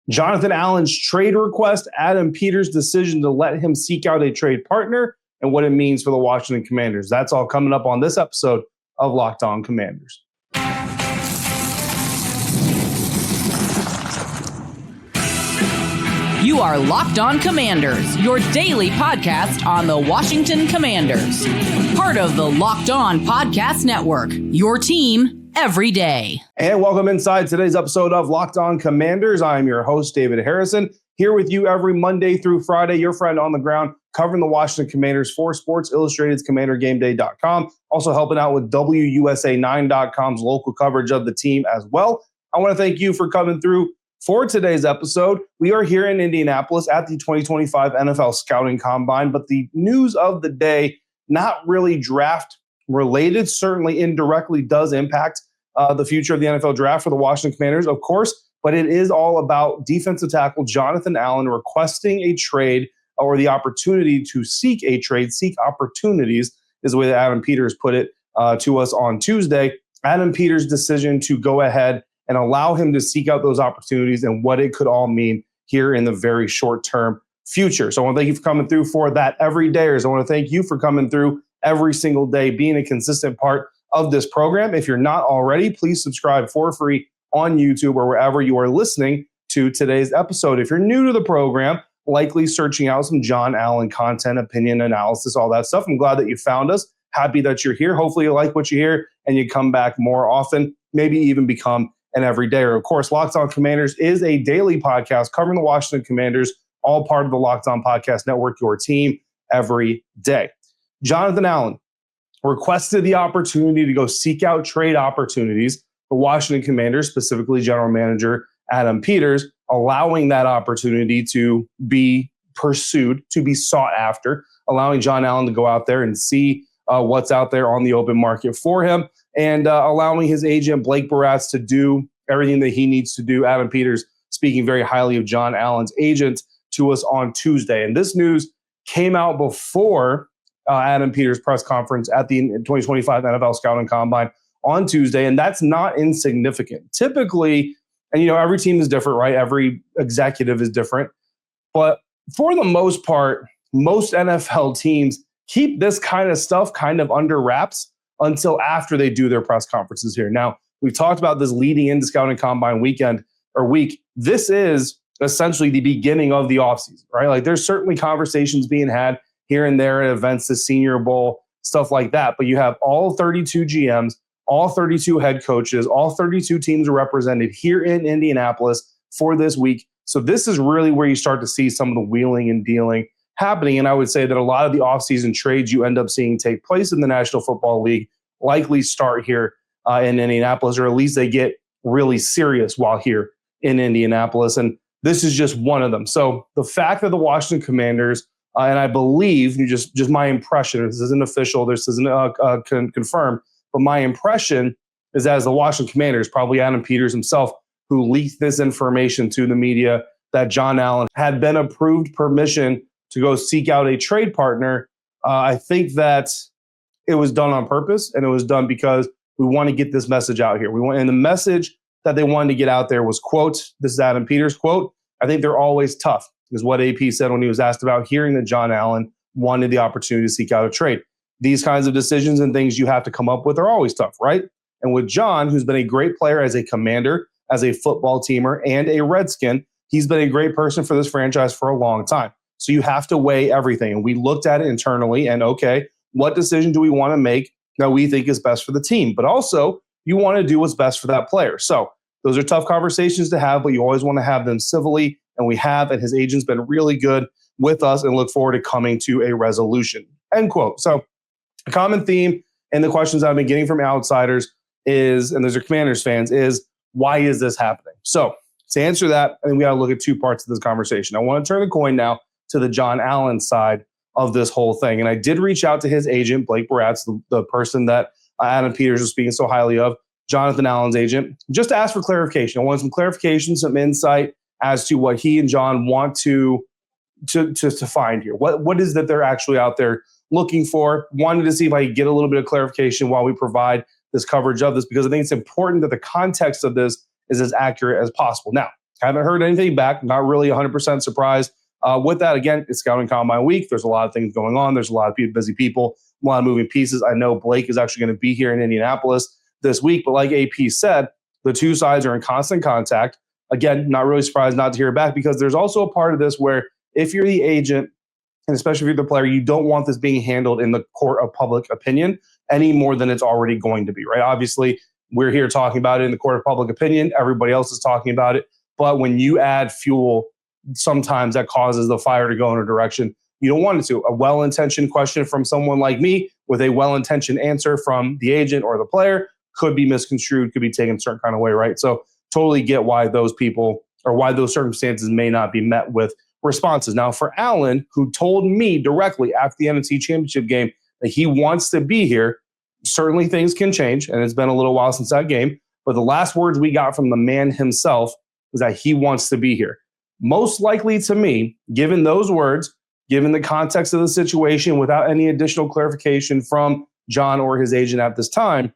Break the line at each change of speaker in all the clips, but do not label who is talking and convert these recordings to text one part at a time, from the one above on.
Jonathan Allen's trade request, Adam Peters' decision to let him seek out a trade partner, and what it means for the Washington Commanders. That's all coming up on this episode of Locked On Commanders.
You are Locked On Commanders, your daily podcast on the Washington Commanders. Part of the Locked On Podcast Network, your team every day.
And welcome inside today's episode of Locked On Commanders. I am your host, David Harrison, here with you every Monday through Friday, your friend on the ground, covering the Washington Commanders for Sports Illustrated's CommanderGameDay.com, also helping out with WUSA9.com's local coverage of the team as well. I want to thank you for coming through for today's episode. We are here in Indianapolis at the 2025 NFL Scouting Combine, but the news of the day, not really draft related, certainly indirectly does impact the future of the NFL draft for the Washington Commanders, of course, but it is all about defensive tackle Jonathan Allen requesting a trade or the opportunity to seek a trade, seek opportunities is the way that Adam Peters put it to us on Tuesday. Adam Peters' decision to go ahead and allow him to seek out those opportunities and what it could all mean here in the very short-term future. So I want to thank you for coming through for that everydayers. I want to thank you for coming through every single day, being a consistent part of this program. If you're not already, please subscribe for free on YouTube or wherever you are listening to today's episode. If you're new to the program, likely searching out some John Allen content, opinion analysis, all that stuff, I'm glad that you found us. Happy that you're here. Hopefully you like what you hear and you come back more often, maybe even become an everydayer. Of course, Locked On Commanders is a daily podcast covering the Washington Commanders, all part of the Locked On Podcast Network, your team every day. Jonathan Allen requested the opportunity to go seek out trade opportunities. The Washington Commanders, specifically General Manager Adam Peters, allowing that opportunity to be pursued, to be sought after, allowing John Allen to go out there and see what's out there on the open market for him, and allowing his agent, Blake Baratz, to do everything that he needs to do. Adam Peters speaking very highly of John Allen's agent to us on Tuesday. And this news came out before Adam Peters' press conference at the 2025 NFL Scouting Combine on Tuesday, and that's not insignificant. Typically, and every team is different, right? Every executive is different. But for the most part, most NFL teams keep this kind of stuff kind of under wraps until after they do their press conferences here. Now, we've talked about this leading into Scouting Combine week. This is essentially the beginning of the offseason, right? Like, there's certainly conversations being had here and there at events, the Senior Bowl, stuff like that. But you have all 32 GMs, all 32 head coaches, all 32 teams are represented here in Indianapolis for this week. So this is really where you start to see some of the wheeling and dealing happening. And I would say that a lot of the offseason trades you end up seeing take place in the National Football League likely start here in Indianapolis, or at least they get really serious while here in Indianapolis. And this is just one of them. So the fact that the Washington Commanders, and I believe, just my impression, this isn't official, this isn't confirmed, but my impression is that as the Washington Commanders, probably Adam Peters himself, who leaked this information to the media that John Allen had been approved permission to go seek out a trade partner. I think that it was done on purpose, and it was done because we want to get this message out here. And the message that they wanted to get out there was, quote, this is Adam Peters' quote, "I think they're always tough," is what AP said when he was asked about hearing that John Allen wanted the opportunity to seek out a trade. These kinds of decisions and things you have to come up with are always tough, right? And with John, who's been a great player as a Commander, as a football teamer, and a Redskin, he's been a great person for this franchise for a long time. So you have to weigh everything. And we looked at it internally and, okay, what decision do we want to make that we think is best for the team? But also, you want to do what's best for that player. So those are tough conversations to have, but you always want to have them civilly. And we have, and his agent's been really good with us and look forward to coming to a resolution, end quote. So a common theme in the questions I've been getting from outsiders is, and those are Commanders fans, is why is this happening? So to answer that, I think we got to look at two parts of this conversation. I want to turn the coin now to the John Allen side of this whole thing. And I did reach out to his agent, Blake Baratz, the person that Adam Peters was speaking so highly of, Jonathan Allen's agent, just to ask for clarification. I wanted some clarification, some insight as to what he and John want to find here. What is that they're actually out there looking for? Wanted to see if I could get a little bit of clarification while we provide this coverage of this, because I think it's important that the context of this is as accurate as possible. Now, Haven't heard anything back. Not really 100% surprised. With that, again, it's Scouting Combine week. There's a lot of things going on. There's a lot of busy people, a lot of moving pieces. I know Blake is actually going to be here in Indianapolis this week, but like AP said, the two sides are in constant contact. Again, not really surprised not to hear back, because there's also a part of this where if you're the agent, and especially if you're the player, you don't want this being handled in the court of public opinion any more than it's already going to be, right? Obviously, we're here talking about it in the court of public opinion. Everybody else is talking about it. But when you add fuel, sometimes that causes the fire to go in a direction you don't want it to. A well-intentioned question from someone like me with a well-intentioned answer from the agent or the player could be misconstrued, could be taken a certain kind of way, right? So totally get why those people or why those circumstances may not be met with responses. Now, for Allen, who told me directly after the NFC Championship game that he wants to be here, certainly things can change, and it's been a little while since that game. But the last words we got from the man himself was that he wants to be here. Most likely to me, given those words, given the context of the situation, without any additional clarification from John or his agent at this time,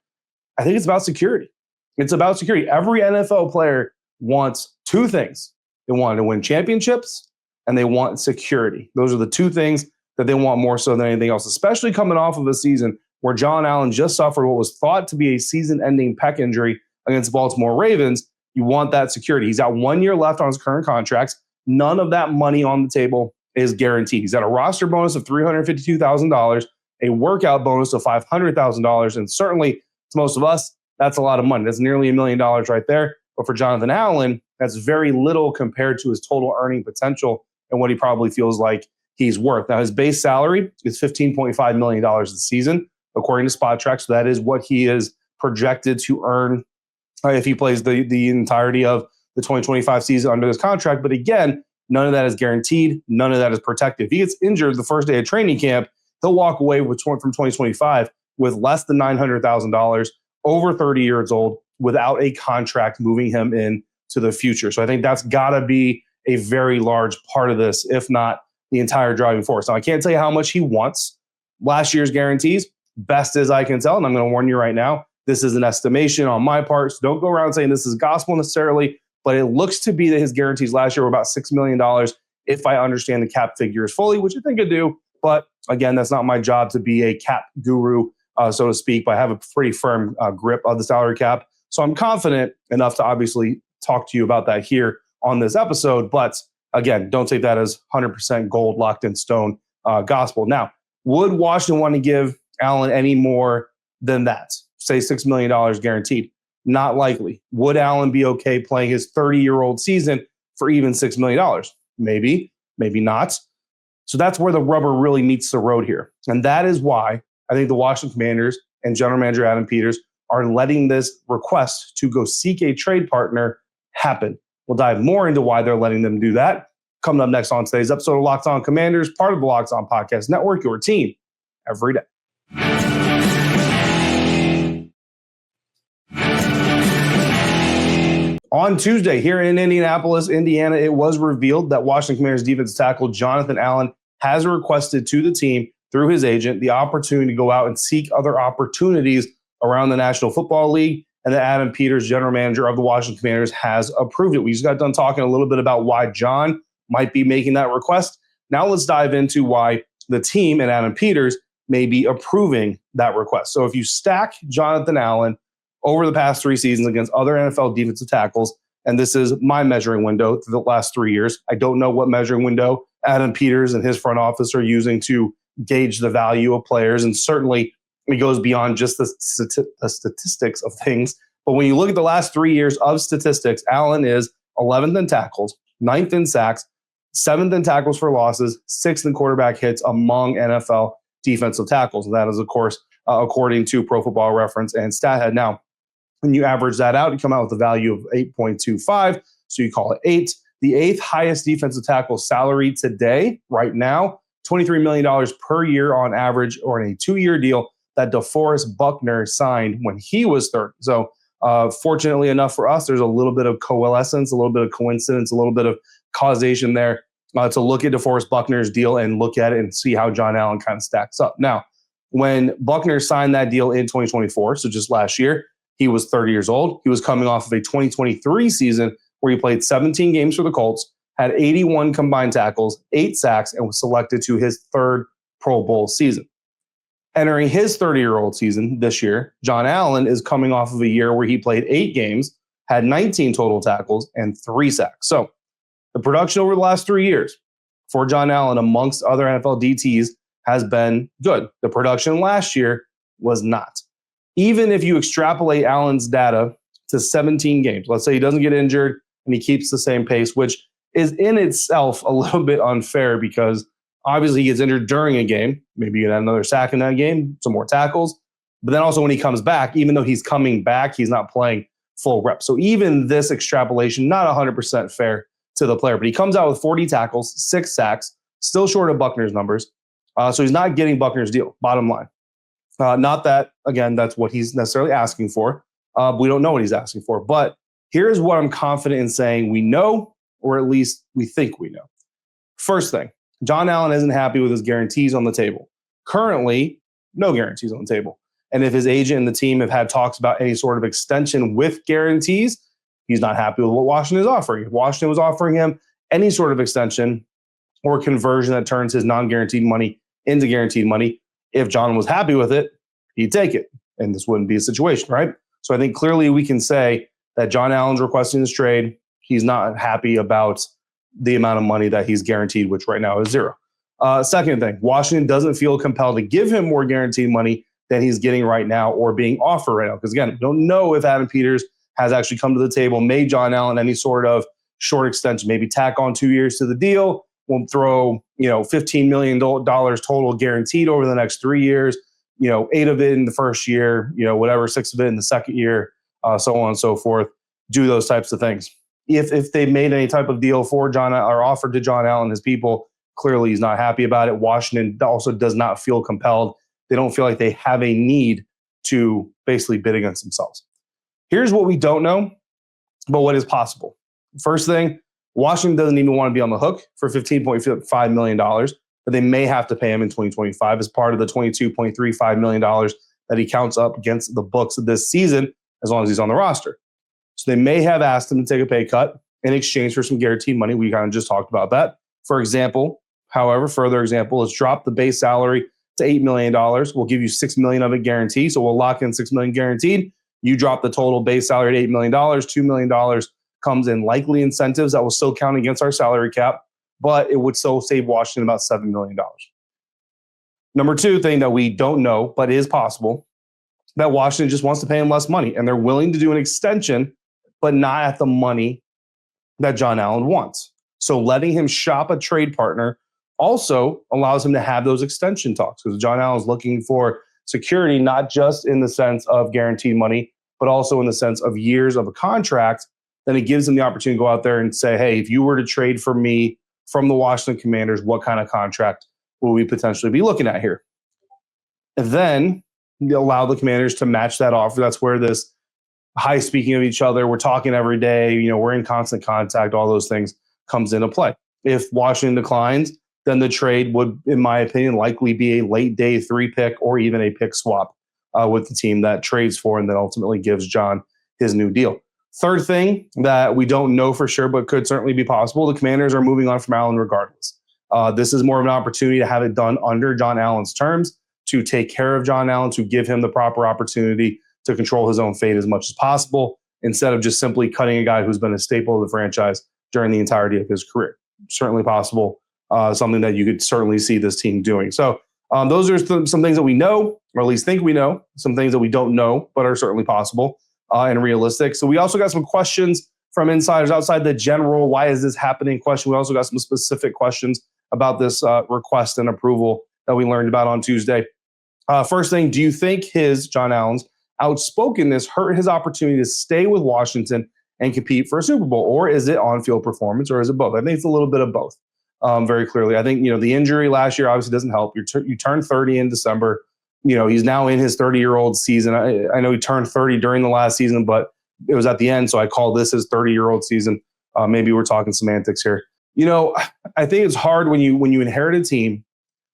I think it's about security. It's about security. Every NFL player wants two things. They want to win championships and they want security. Those are the two things that they want more so than anything else, especially coming off of a season where John Allen just suffered what was thought to be a season-ending pec injury against the Baltimore Ravens. You want that security. He's got 1 year left on his current contracts. None of that money on the table is guaranteed. He's got a roster bonus of $352,000, a workout bonus of $500,000, and certainly to most of us, that's a lot of money. That's nearly $1 million right there. But for Jonathan Allen, that's very little compared to his total earning potential and what he probably feels like he's worth. Now, his base salary is $15.5 million this season, according to SpotTrack. So that is what he is projected to earn if he plays the entirety of the 2025 season under this contract. But again, none of that is guaranteed. None of that is protected. If he gets injured the first day of training camp, he'll walk away from 2025 with less than $900,000, over 30 years old, without a contract moving him in to the future. So I think that's got to be a very large part of this, if not the entire driving force. Now, I can't tell you how much he wants. Last year's guarantees, best as I can tell, and I'm going to warn you right now, this is an estimation on my part. So don't go around saying this is gospel necessarily, but it looks to be that his guarantees last year were about $6 million, if I understand the cap figures fully, which I think I do. But again, that's not my job to be a cap guru, so to speak, but I have a pretty firm grip of the salary cap. So I'm confident enough to obviously talk to you about that here on this episode. But again, don't take that as 100% gold, locked in stone gospel. Now, would Washington want to give Allen any more than that? Say $6 million guaranteed? Not likely. Would Allen be okay playing his 30-year-old season for even $6 million? Maybe, maybe not. So that's where the rubber really meets the road here. And that is why I think the Washington Commanders and General Manager Adam Peters are letting this request to go seek a trade partner happen. We'll dive more into why they're letting them do that coming up next on today's episode of Locked On Commanders, part of the Locked On Podcast Network, your team every day. On Tuesday here in Indianapolis, Indiana, it was revealed that Washington Commanders defensive tackle Jonathan Allen has requested to the team through his agent the opportunity to go out and seek other opportunities around the National Football League, and that Adam Peters, general manager of the Washington Commanders, has approved it. We just got done talking a little bit about why John might be making that request. Now let's dive into why the team and Adam Peters may be approving that request. So if you stack Jonathan Allen over the past 3 seasons against other NFL defensive tackles, and this is my measuring window for the last 3 years. I don't know what measuring window Adam Peters and his front office are using to gauge the value of players, and certainly it goes beyond just the statistics of things. But when you look at the last 3 years of statistics, Allen is 11th in tackles, 9th in sacks, 7th in tackles for losses, 6th in quarterback hits among NFL defensive tackles. And that is, of course, according to Pro Football Reference and StatHead. Now, when you average that out, you come out with a value of 8.25, so you call it 8. The 8th highest defensive tackle salary today, right now, $23 million per year on average, or in a 2-year deal that DeForest Buckner signed when he was 30. So fortunately enough for us, there's a little bit of coalescence, a little bit of coincidence, a little bit of causation there to look at DeForest Buckner's deal and look at it and see how John Allen kind of stacks up. Now, when Buckner signed that deal in 2024, so just last year, he was 30 years old. He was coming off of a 2023 season where he played 17 games for the Colts, had 81 combined tackles, 8 sacks, and was selected to his third Pro Bowl season. Entering his 30-year-old season this year, John Allen is coming off of a year where he played 8 games, had 19 total tackles, and 3 sacks. So the production over the last 3 years for John Allen, amongst other NFL DTs, has been good. The production last year was not. Even if you extrapolate Allen's data to 17 games, let's say he doesn't get injured and he keeps the same pace, which is in itself a little bit unfair because obviously he gets injured during a game. Maybe you get another sack in that game, some more tackles. But then also when he comes back, even though he's coming back, he's not playing full reps. So even this extrapolation, not 100% fair to the player. But he comes out with 40 tackles, 6 sacks, still short of Buckner's numbers. So he's not getting Buckner's deal, bottom line. Not that, again, that's what he's necessarily asking for. We don't know what he's asking for. But here's what I'm confident in saying we know, or at least we think we know. First thing, John Allen isn't happy with his guarantees on the table. Currently, no guarantees on the table. And if his agent and the team have had talks about any sort of extension with guarantees, he's not happy with what Washington is offering. If Washington was offering him any sort of extension or conversion that turns his non-guaranteed money into guaranteed money, if John was happy with it, he'd take it. And this wouldn't be a situation, right? So I think clearly we can say that John Allen's requesting this trade. He's not happy about the amount of money that he's guaranteed, which right now is 0. Second thing, Washington doesn't feel compelled to give him more guaranteed money than he's getting right now or being offered right now. Because again, we don't know if Adam Peters has actually come to the table, made John Allen any sort of short extension, maybe tack on 2 years to the deal. We'll throw, $15 million total guaranteed over the next 3 years, 8 of it in the first year, whatever, 6 of it in the second year, so on and so forth. Do those types of things. If they made any type of deal for John or offered to John Allen, his people, clearly he's not happy about it. Washington also does not feel compelled. They don't feel like they have a need to basically bid against themselves. Here's what we don't know, but what is possible. First thing, Washington doesn't even want to be on the hook for $15.5 million, but they may have to pay him in 2025 as part of the $22.35 million that he counts up against the books of this season, as long as he's on the roster. So they may have asked him to take a pay cut in exchange for some guaranteed money. We kind of just talked about that. For example, further example is drop the base salary to $8 million. We'll give you $6 million of it guaranteed. So we'll lock in $6 million guaranteed. You drop the total base salary at $8 million. $2 million comes in likely incentives that will still count against our salary cap, but it would still save Washington about $7 million. Number 2 thing that we don't know, but is possible, that Washington just wants to pay him less money, and they're willing to do an extension, but not at the money that John Allen wants. So letting him shop a trade partner also allows him to have those extension talks, because John Allen is looking for security, not just in the sense of guaranteed money, but also in the sense of years of a contract. Then it gives him the opportunity to go out there and say, hey, if you were to trade for me from the Washington Commanders, what kind of contract will we potentially be looking at here? And then allow the Commanders to match that offer. That's where this high speaking of each other, we're talking every day, we're in constant contact, all those things comes into play. If Washington declines, then the trade would, in my opinion, likely be a late day 3 pick or even a pick swap with the team that trades for and then ultimately gives John his new deal. Third thing that we don't know for sure, but could certainly be possible, the Commanders are moving on from Allen regardless. This is more of an opportunity to have it done under John Allen's terms, to take care of John Allen, to give him the proper opportunity to control his own fate as much as possible, instead of just simply cutting a guy who's been a staple of the franchise during the entirety of his career. Certainly possible, something that you could certainly see this team doing. So those are some things that we know, or at least think we know, some things that we don't know, but are certainly possible and realistic. So we also got some questions from insiders outside the general why is this happening question. We also got some specific questions about this request and approval that we learned about on Tuesday. First thing, do you think John Allen's outspokenness hurt his opportunity to stay with Washington and compete for a Super Bowl? Or is it on-field performance, or is it both? I think it's a little bit of both, very clearly. I think, the injury last year obviously doesn't help. You turned 30 in December. He's now in his 30-year-old season. I know he turned 30 during the last season, but it was at the end, so I call this his 30-year-old season. Maybe we're talking semantics here. I think it's hard when you inherit a team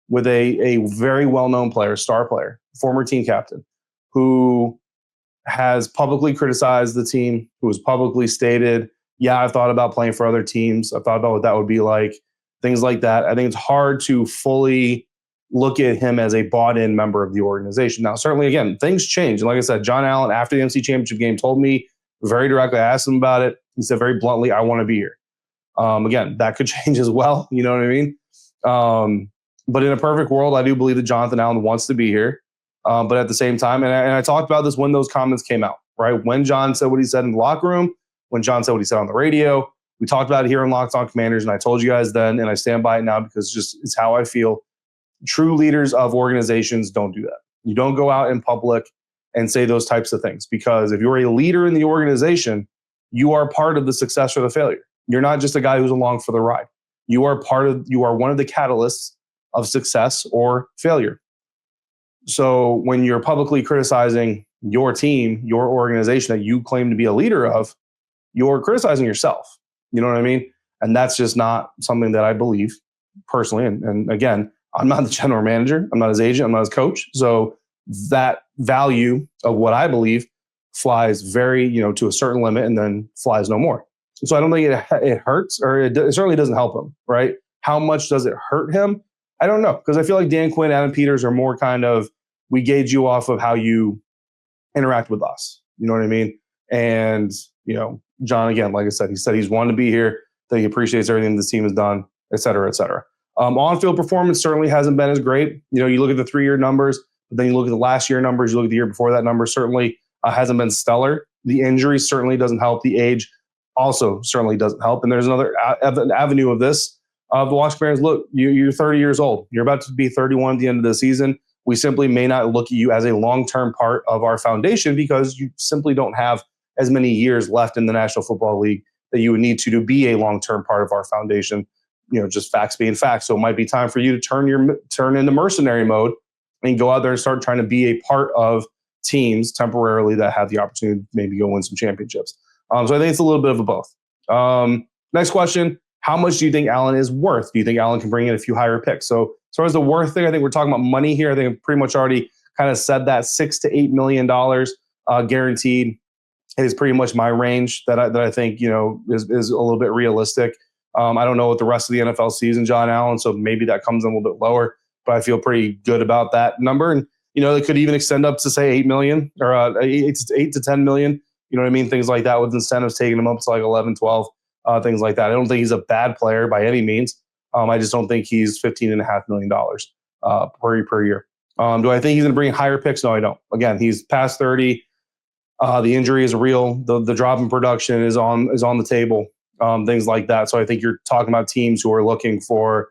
with a very well-known player, star player, former team captain, who has publicly criticized the team, who has publicly stated, Yeah, I've thought about playing for other teams. I've thought about what that would be like, things like that. I think it's hard to fully look at him as a bought-in member of the organization. Now, certainly, again, things change. And like I said, John Allen, after the MC Championship game, told me very directly, I asked him about it. He said very bluntly, I want to be here. Again, that could change as well. You know what I mean? But in a perfect world, I do believe that Jonathan Allen wants to be here. But at the same time, and I talked about this when those comments came out, right? When John said what he said in the locker room, when John said what he said on the radio, we talked about it here on Locked On Commanders, and I told you guys then, and I stand by it now because it's how I feel. True leaders of organizations don't do that. You don't go out in public and say those types of things, because if you're a leader in the organization, you are part of the success or the failure. You're not just a guy who's along for the ride. You are one of the catalysts of success or failure. So when you're publicly criticizing your team, your organization that you claim to be a leader of, you're criticizing yourself. You know what I mean? And that's just not something that I believe personally. And again, I'm not the general manager. I'm not his agent. I'm not his coach. So that value of what I believe flies very, to a certain limit and then flies no more. So I don't think it hurts, or it certainly doesn't help him, right? How much does it hurt him? I don't know, because I feel like Dan Quinn, Adam Peters are more kind of, we gauge you off of how you interact with us. You know what I mean? And, John, again, like I said, he said he's wanted to be here, that he appreciates everything the team has done, et cetera, et cetera. On-field performance certainly hasn't been as great. You look at the 3-year numbers, but then you look at the last year numbers, you look at the year before that number, certainly hasn't been stellar. The injury certainly doesn't help. The age also certainly doesn't help. And there's another avenue of this. The Washington Commanders, look, you're 30 years old. You're about to be 31 at the end of the season. We simply may not look at you as a long-term part of our foundation because you simply don't have as many years left in the National Football League that you would need to be a long-term part of our foundation. Just facts being facts. So it might be time for you to turn into mercenary mode and go out there and start trying to be a part of teams temporarily that have the opportunity to maybe go win some championships. So I think it's a little bit of a both. Next question. How much do you think Allen is worth? Do you think Allen can bring in a few higher picks? So as far as the worth thing, I think we're talking about money here. I think I've pretty much already kind of said that $6 to $8 million guaranteed is pretty much my range that I think, is a little bit realistic. I don't know what the rest of the NFL season, John Allen, so maybe that comes in a little bit lower, but I feel pretty good about that number. And, it could even extend up to, say, 8 million or 8 to 10 million. You know what I mean? Things like that, with incentives taking him up to like 11, 12, things like that. I don't think he's a bad player by any means. I just don't think he's $15.5 million per year. Do I think he's going to bring higher picks? No, I don't. Again, he's past 30. The injury is real. The drop in production is on the table. Things like that. So I think you're talking about teams who are looking for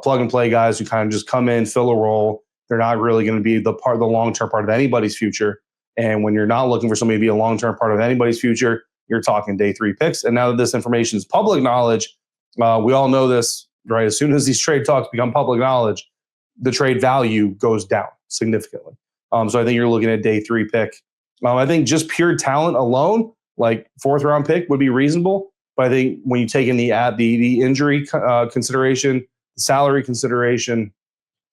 plug and play guys who kind of just come in, fill a role. They're not really going to be the long-term part of anybody's future. And when you're not looking for somebody to be a long-term part of anybody's future, you're talking day 3 picks. And now that this information is public knowledge, we all know this, right? As soon as these trade talks become public knowledge, the trade value goes down significantly. So I think you're looking at day 3 pick. I think just pure talent alone, like 4th round pick, would be reasonable. But I think when you take in the injury consideration, the salary consideration,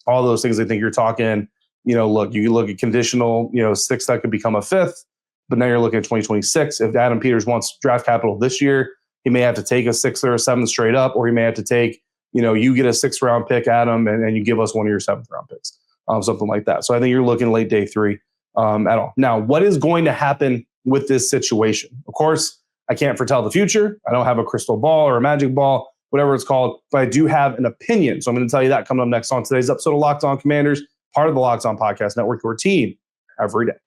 all those things, I think you're talking, look, you can look at conditional, 6 that could become a 5th, but now you're looking at 2026. If Adam Peters wants draft capital this year, he may have to take a 6th or a 7th straight up, or he may have to take, you get a 6th round pick, Adam, and you give us one of your 7th round picks, something like that. So I think you're looking late day 3 at all. Now, what is going to happen with this situation? Of course, I can't foretell the future. I don't have a crystal ball or a magic ball, whatever it's called, but I do have an opinion. So I'm going to tell you that coming up next on today's episode of Locked On Commanders, part of the Locked On Podcast Network, your team every day.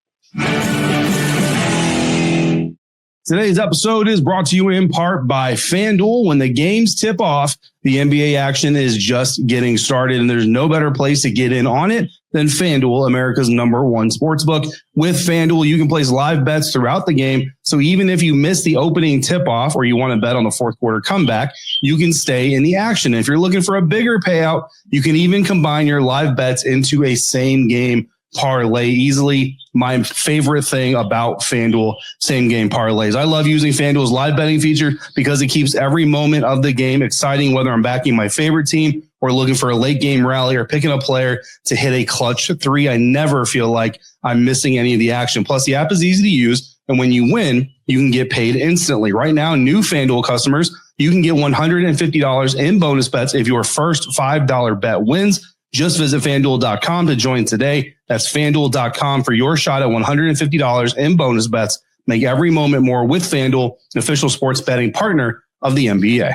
Today's episode is brought to you in part by FanDuel. When the games tip off, the NBA action is just getting started, and there's no better place to get in on it than FanDuel, America's #1 sportsbook. With FanDuel, you can place live bets throughout the game, so even if you miss the opening tip-off or you want to bet on the 4th quarter comeback, you can stay in the action. If you're looking for a bigger payout, you can even combine your live bets into a same-game parlay easily. My favorite thing about FanDuel same game parlays. I love using FanDuel's live betting feature because it keeps every moment of the game exciting, whether I'm backing my favorite team or looking for a late game rally or picking a player to hit a clutch 3. I never feel like I'm missing any of the action. Plus, the app is easy to use. And when you win, you can get paid instantly. Right now, new FanDuel customers, you can get $150 in bonus bets if your first $5 bet wins. Just visit FanDuel.com to join today. That's FanDuel.com for your shot at $150 in bonus bets. Make every moment more with FanDuel, an official sports betting partner of the NBA.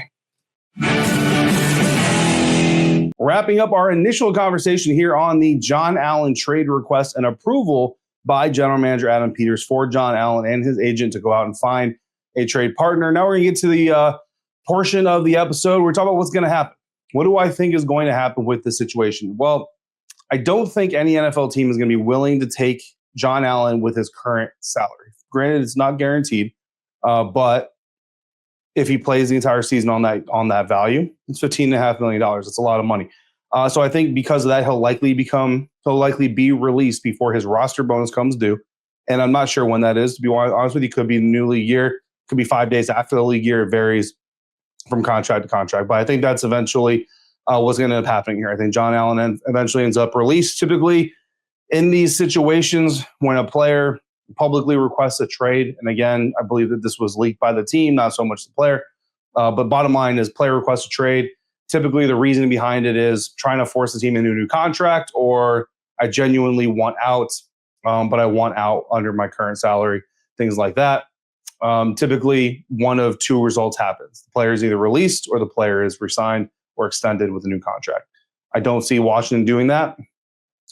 Wrapping up our initial conversation here on the John Allen trade request and approval by General Manager Adam Peters for John Allen and his agent to go out and find a trade partner. Now we're going to get to the portion of the episode. We're talking about what's going to happen. What do I think is going to happen with this situation? Well, I don't think any NFL team is going to be willing to take John Allen with his current salary. Granted, it's not guaranteed, but if he plays the entire season on that value, it's $15.5 million. It's a lot of money. So I think because of that, he'll likely be released before his roster bonus comes due. And I'm not sure when that is. To be honest with you, could be the new league year, could be 5 days after the league year. It varies from contract to contract. But I think that's eventually what's going to end up happening here. I think John Allen eventually ends up released. Typically, in these situations, when a player publicly requests a trade, and again, I believe that this was leaked by the team, not so much the player. But bottom line is, player requests a trade. Typically, the reason behind it is trying to force the team into a new contract, or I genuinely want out, but I want out under my current salary, things like that. Typically, one of two results happens. The player is either released or the player is re-signed or extended with a new contract. I don't see Washington doing that.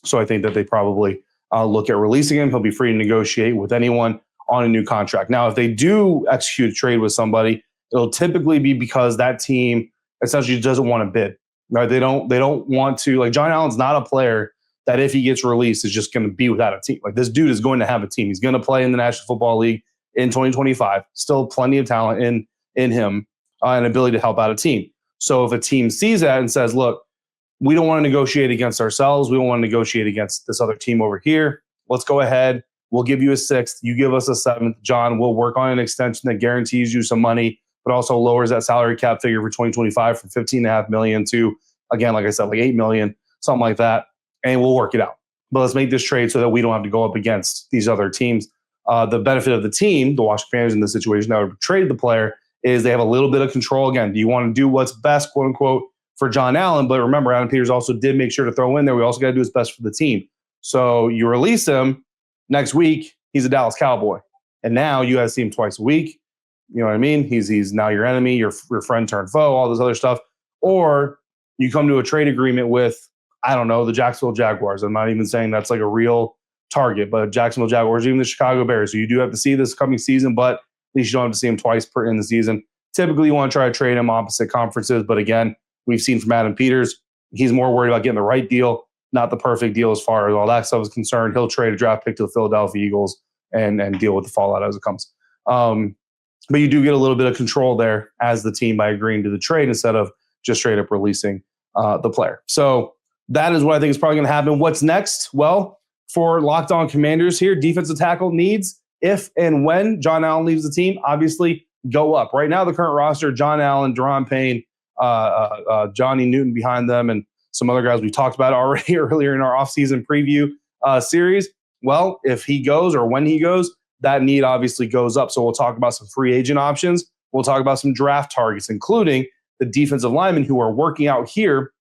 So I think that they probably look at releasing him. He'll be free to negotiate with anyone on a new contract. Now, if they do execute a trade with somebody, it'll typically be because that team essentially doesn't want to bid. Right? They don't want to, like, John Allen's not a player that if he gets released is just going to be without a team. Like, this dude is going to have a team. He's going to play in the National Football League in 2025. Still plenty of talent in him and ability to help out a team. So if a team sees that and says, look, we don't want to negotiate against ourselves. We don't want to negotiate against this other team over here. Let's go ahead. We'll give you a sixth. You give us a seventh. John, we'll work on an extension that guarantees you some money, but also lowers that salary cap figure for 2025 from $15.5 million to, again, like I said, like $8 million, something like that. And we'll work it out. But let's make this trade so that we don't have to go up against these other teams. The benefit of the team, the Washington Commanders in this situation that would trade the player, is they have a little bit of control. Again, do you want to do what's best, quote unquote, for John Allen? But remember, Adam Peters also did make sure to throw in there, we also got to do what's best for the team. So you release him next week, he's a Dallas Cowboy. And now you got to see him twice a week. You know what I mean? He's now your enemy, your friend turned foe, all this other stuff. Or you come to a trade agreement with, I don't know, the Jacksonville Jaguars. I'm not even saying that's like a real target, but Jacksonville Jaguars, even the Chicago Bears. So you do have to see this coming season, but at least you don't have to see him twice in the season. Typically, you want to try to trade him opposite conferences. But again, we've seen from Adam Peters, he's more worried about getting the right deal, not the perfect deal as far as all that stuff is concerned. He'll trade a draft pick to the Philadelphia Eagles and deal with the fallout as it comes. But you do get a little bit of control there as the team by agreeing to the trade instead of just straight up releasing the player. So that is what I think is probably going to happen. What's next? Well, for Locked On Commanders here, defensive tackle needs, if and when John Allen leaves the team, obviously go up. Right now, the current roster, John Allen, Deron Payne, Johnny Newton behind them, and some other guys we talked about already earlier in our offseason preview series. Well, if he goes or when he goes, that need obviously goes up. So we'll talk about some free agent options. We'll talk about some draft targets, including the defensive linemen who are working out here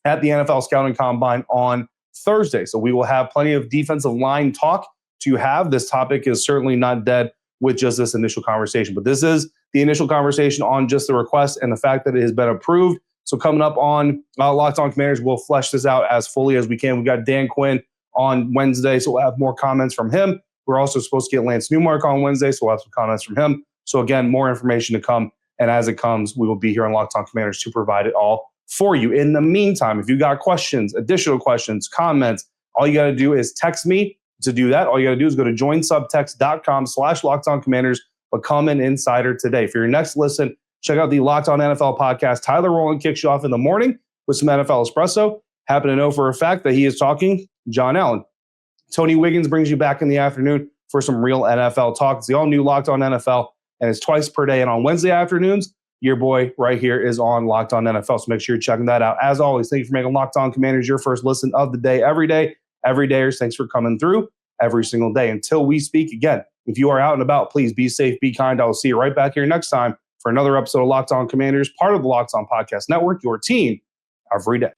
at the NFL Scouting Combine on Thursday. So we will have plenty of defensive line talk to have. This topic is certainly not dead with just this initial conversation, but this is the initial conversation on just the request and the fact that it has been approved. So coming up on Locked On Commanders, we'll flesh this out as fully as we can. We've got Dan Quinn on Wednesday, so we'll have more comments from him. We're also supposed to get Lance Newmark on Wednesday, so we'll have some comments from him. So again, more information to come. And as it comes, we will be here on Locked On Commanders to provide it all for you. In the meantime, if you got questions, additional questions, comments, all you got to do is text me. To do that, all you got to do is go to joinsubtext.com/LockedOnCommanders, become an insider today. For your next listen, check out the Locked On NFL podcast. Tyler Rowland kicks you off in the morning with some NFL espresso. Happen to know for a fact that he is talking John Allen. Tony Wiggins brings you back in the afternoon for some real NFL talk. It's the all-new Locked On NFL, and it's twice per day. And on Wednesday afternoons, your boy right here is on Locked On NFL. So make sure you're checking that out. As always, thank you for making Locked On Commanders your first listen of the day every day. Everydayers, thanks for coming through every single day. Until we speak again, If you are out and about, please be safe, be kind. I will see you right back here next time for another episode of Locked On Commanders, part of the Locked On Podcast Network, your team every day.